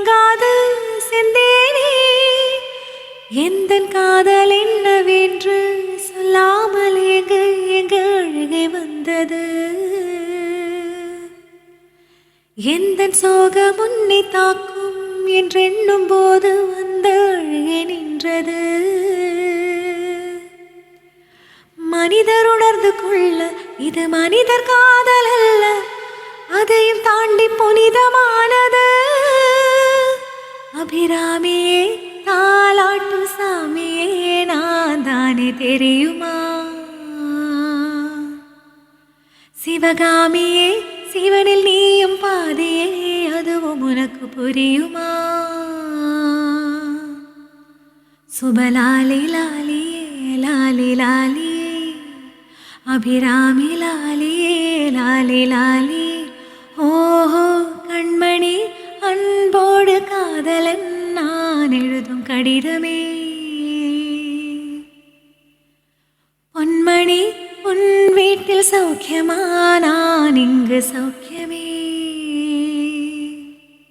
தங்காது செந்தேனே எந்தன் காதல் என்னவென்று சொல்லாமல் எங்கு எங்கு அழுகை வந்தது எந்தன் சோகம் உன்னை தாக்கும் என்றெண்ணும் போது வந்த அழுகை நின்றது மனிதர் உணர்ந்து கொள்ள இது மனிதர் காதல் அல்ல அதையும் தாண்டி புனிதமானது அபிராமியே தாலாட்டும் சாமியே நான் தானே தெரியுமா சிவகாமியே சிவனில் நீயும் பாதியே அதுவும் உனக்கு புரியுமா சுபலாலி லாலியே லாலி லாலியே அபிராமி லாலியே லாலி லாலி ஓஹோ கண்மணி அன்போடு காதலன் நான் எழுதும் கடிதமே பொன்மணி உன் வீட்டில் சௌக்கியமா நான் இங்கு சௌக்கியமே